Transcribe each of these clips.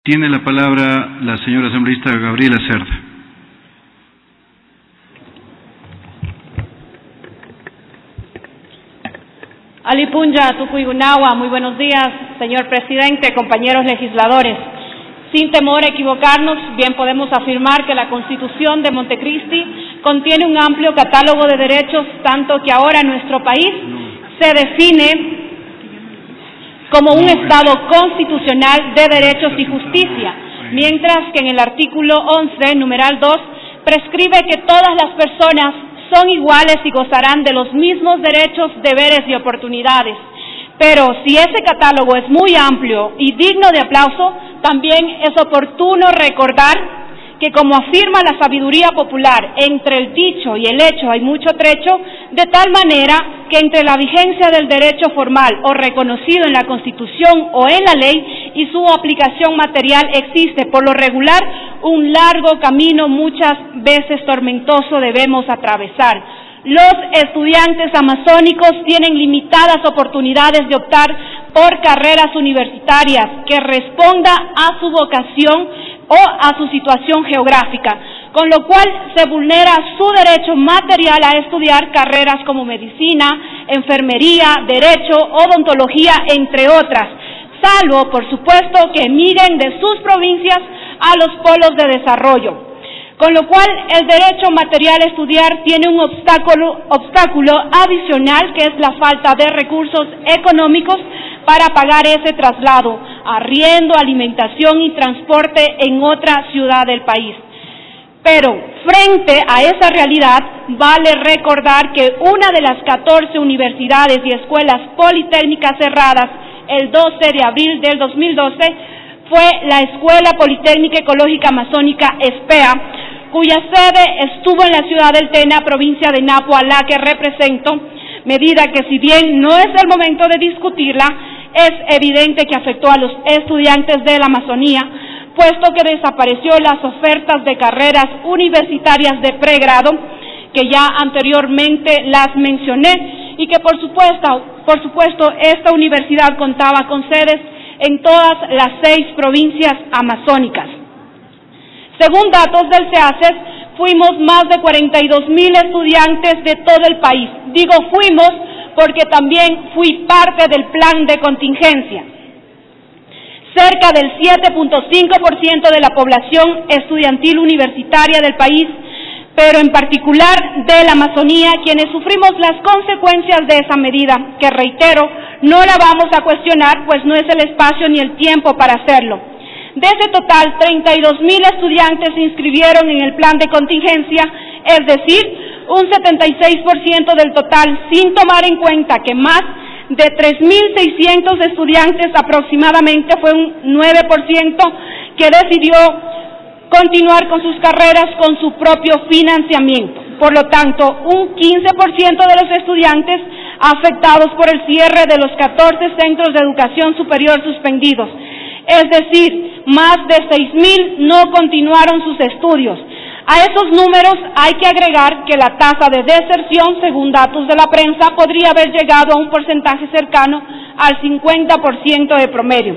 Tiene la palabra la señora asambleísta Gabriela Cerda. Alipunja, Tucuigunawa, muy buenos días, señor presidente, compañeros legisladores. Sin temor a equivocarnos, bien podemos afirmar que la Constitución de Montecristi contiene un amplio catálogo de derechos, tanto que ahora nuestro país se define como un Estado constitucional de derechos y justicia, mientras que en el artículo 11, numeral 2, prescribe que todas las personas son iguales y gozarán de los mismos derechos, deberes y oportunidades. Pero si ese catálogo es muy amplio y digno de aplauso, también es oportuno recordar que, como afirma la sabiduría popular, entre el dicho y el hecho hay mucho trecho, de tal manera que entre la vigencia del derecho formal o reconocido en la Constitución o en la ley y su aplicación material existe, por lo regular, un largo camino, muchas veces tormentoso, debemos atravesar. Los estudiantes amazónicos tienen limitadas oportunidades de optar por carreras universitarias que responda a su vocación o a su situación geográfica, con lo cual se vulnera su derecho material a estudiar carreras como medicina, enfermería, derecho, odontología, entre otras, salvo, por supuesto, que emigren de sus provincias a los polos de desarrollo. Con lo cual, el derecho material a estudiar tiene un obstáculo adicional, que es la falta de recursos económicos para pagar ese traslado, arriendo, alimentación y transporte en otra ciudad del país. Pero, frente a esa realidad, vale recordar que una de las 14 universidades y escuelas politécnicas cerradas el 12 de abril del 2012 fue la Escuela Politécnica Ecológica Amazónica, ESPEA, cuya sede estuvo en la ciudad del Tena, provincia de Napo, a la que represento, medida que, si bien no es el momento de discutirla, es evidente que afectó a los estudiantes de la Amazonía, puesto que desapareció las ofertas de carreras universitarias de pregrado, que ya anteriormente las mencioné, y que por supuesto esta universidad contaba con sedes en todas las 6 provincias amazónicas. Según datos del CEACES, fuimos más de 42,000 estudiantes de todo el país. Digo fuimos porque también fui parte del plan de contingencia. Cerca del 7.5% de la población estudiantil universitaria del país, pero en particular de la Amazonía, quienes sufrimos las consecuencias de esa medida, que reitero, no la vamos a cuestionar, pues no es el espacio ni el tiempo para hacerlo. De ese total, 32,000 estudiantes se inscribieron en el plan de contingencia, es decir, un 76% del total, sin tomar en cuenta que más de 3,600 estudiantes aproximadamente, fue un 9%, que decidió continuar con sus carreras con su propio financiamiento. Por lo tanto, un 15% de los estudiantes afectados por el cierre de los 14 centros de educación superior suspendidos. Es decir, más de 6,000 no continuaron sus estudios. A esos números hay que agregar que la tasa de deserción, según datos de la prensa, podría haber llegado a un porcentaje cercano al 50% de promedio.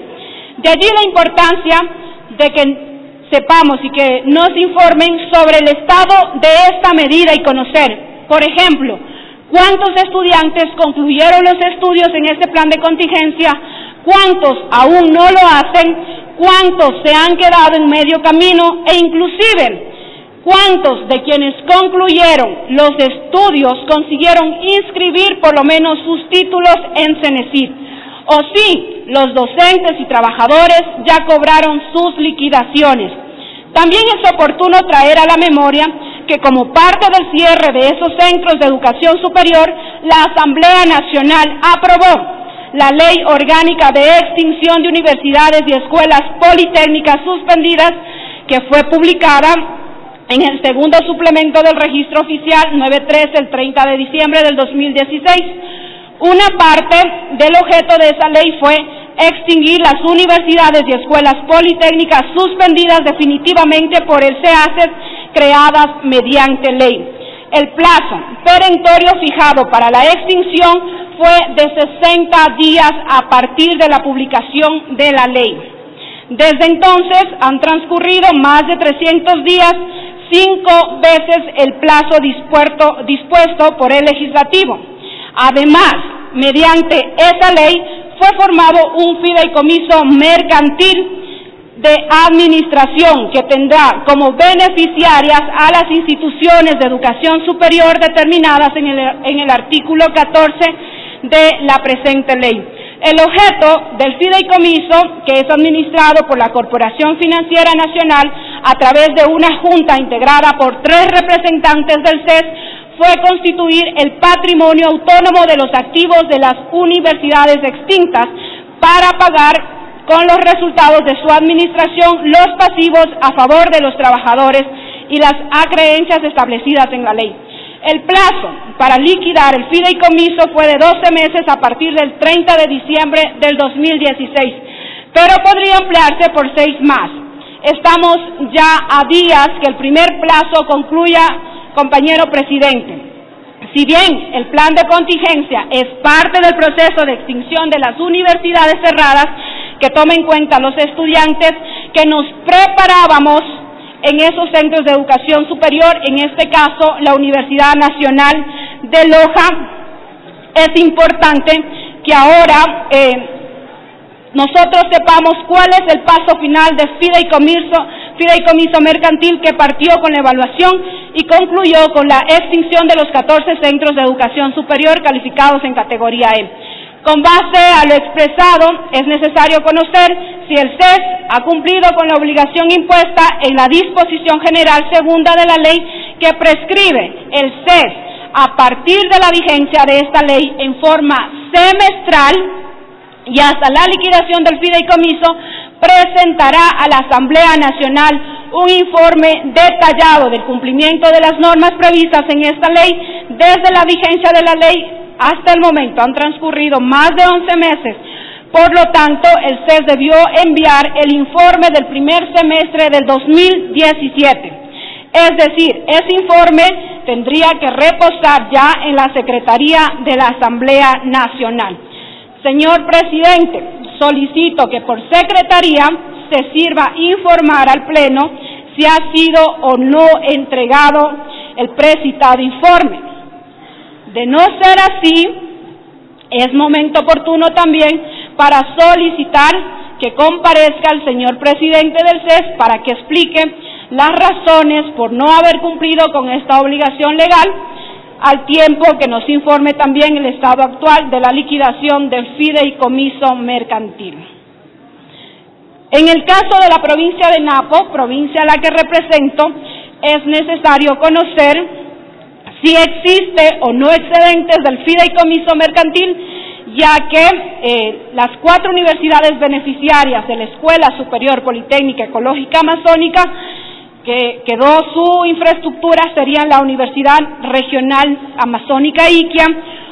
De allí la importancia de que sepamos y que nos informen sobre el estado de esta medida y conocer, por ejemplo, cuántos estudiantes concluyeron los estudios en este plan de contingencia, cuántos aún no lo hacen, cuántos se han quedado en medio camino e inclusive cuántos de quienes concluyeron los estudios consiguieron inscribir por lo menos sus títulos en CENESID, o si los docentes y trabajadores ya cobraron sus liquidaciones. También es oportuno traer a la memoria que, como parte del cierre de esos centros de educación superior, la Asamblea Nacional aprobó la Ley Orgánica de Extinción de Universidades y Escuelas Politécnicas Suspendidas, que fue publicada en el segundo suplemento del registro oficial 93 el 30 de diciembre del 2016. Una parte del objeto de esa ley fue extinguir las universidades y escuelas politécnicas suspendidas definitivamente por el CEACES, creadas mediante ley. El plazo perentorio fijado para la extinción fue de 60 días a partir de la publicación de la ley. Desde entonces han transcurrido más de 300 días, 5 veces el plazo dispuesto por el legislativo. Además, mediante esa ley fue formado un fideicomiso mercantil de administración que tendrá como beneficiarias a las instituciones de educación superior determinadas en el artículo 14 de la presente ley. El objeto del fideicomiso, que es administrado por la Corporación Financiera Nacional a través de una junta integrada por 3 representantes del CES, fue constituir el patrimonio autónomo de los activos de las universidades extintas para pagar con los resultados de su administración los pasivos a favor de los trabajadores y las acreencias establecidas en la ley. El plazo para liquidar el fideicomiso fue de 12 meses a partir del 30 de diciembre del 2016, pero podría emplearse por 6 más. Estamos ya a días que el primer plazo concluya, compañero presidente. Si bien el plan de contingencia es parte del proceso de extinción de las universidades cerradas, que tome en cuenta a los estudiantes que nos preparábamos en esos centros de educación superior, en este caso la Universidad Nacional de Loja, es importante que ahora nosotros sepamos cuál es el paso final del fideicomiso mercantil que partió con la evaluación y concluyó con la extinción de los 14 centros de educación superior calificados en categoría E. Con base a lo expresado, es necesario conocer si el CES ha cumplido con la obligación impuesta en la disposición general segunda de la ley que prescribe el CES a partir de la vigencia de esta ley en forma semestral y hasta la liquidación del fideicomiso presentará a la Asamblea Nacional un informe detallado del cumplimiento de las normas previstas en esta ley. Desde la vigencia de la ley hasta el momento han transcurrido más de 11 meses, por lo tanto el CES debió enviar el informe del primer semestre del 2017. Es decir, ese informe tendría que reposar ya en la Secretaría de la Asamblea Nacional. Señor presidente, solicito que por Secretaría se sirva informar al Pleno si ha sido o no entregado el precitado informe. De no ser así, es momento oportuno también para solicitar que comparezca el señor presidente del CES para que explique las razones por no haber cumplido con esta obligación legal, al tiempo que nos informe también el estado actual de la liquidación del fideicomiso mercantil. En el caso de la provincia de Napo, provincia a la que represento, es necesario conocer si existe o no excedentes del fideicomiso mercantil, ya que las 4 universidades beneficiarias de la Escuela Superior Politécnica Ecológica Amazónica, que quedó su infraestructura, serían la Universidad Regional Amazónica Iquia,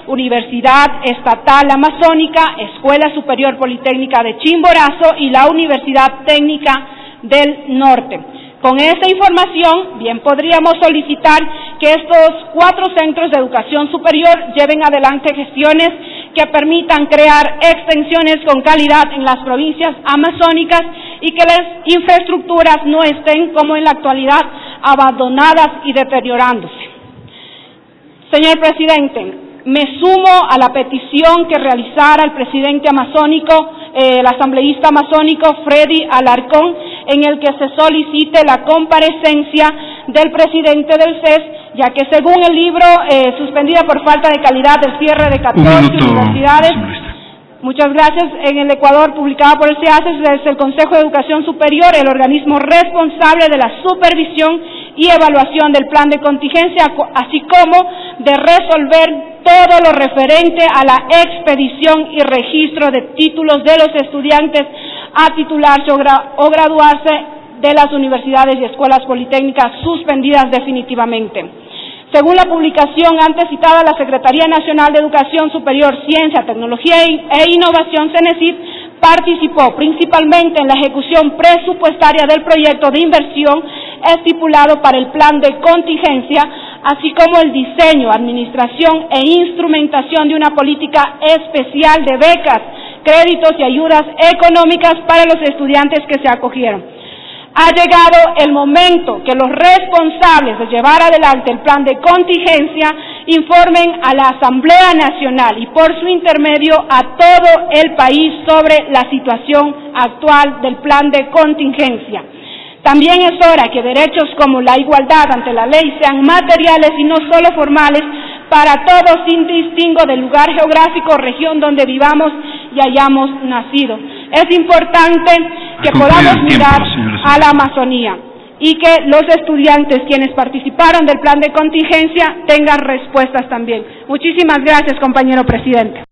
Universidad Estatal Amazónica, Escuela Superior Politécnica de Chimborazo y la Universidad Técnica del Norte. Con esa información, bien podríamos solicitar que estos 4 centros de educación superior lleven adelante gestiones que permitan crear extensiones con calidad en las provincias amazónicas y que las infraestructuras no estén, como en la actualidad, abandonadas y deteriorándose. Señor presidente, me sumo a la petición que realizara el presidente amazónico, el asambleísta amazónico Freddy Alarcón, en el que se solicite la comparecencia del presidente del CES, ya que según el libro suspendida por falta de calidad del cierre de 14 universidades, muchas gracias, en el Ecuador, publicada por el CEACES, desde el Consejo de Educación Superior, el organismo responsable de la supervisión y evaluación del plan de contingencia, así como de resolver todo lo referente a la expedición y registro de títulos de los estudiantes a titularse o graduarse de las universidades y escuelas politécnicas suspendidas definitivamente. Según la publicación antes citada, la Secretaría Nacional de Educación Superior, Ciencia, Tecnología e Innovación, CENESID, participó principalmente en la ejecución presupuestaria del proyecto de inversión estipulado para el plan de contingencia, así como el diseño, administración e instrumentación de una política especial de becas créditos y ayudas económicas para los estudiantes que se acogieron. Ha llegado el momento que los responsables de llevar adelante el plan de contingencia informen a la Asamblea Nacional y por su intermedio a todo el país sobre la situación actual del plan de contingencia. También es hora que derechos como la igualdad ante la ley sean materiales y no solo formales para todos sin distingo del lugar geográfico o región donde vivamos y hayamos nacido. Es importante que podamos mirar a la Amazonía y que los estudiantes quienes participaron del plan de contingencia tengan respuestas también. Muchísimas gracias, compañero presidente.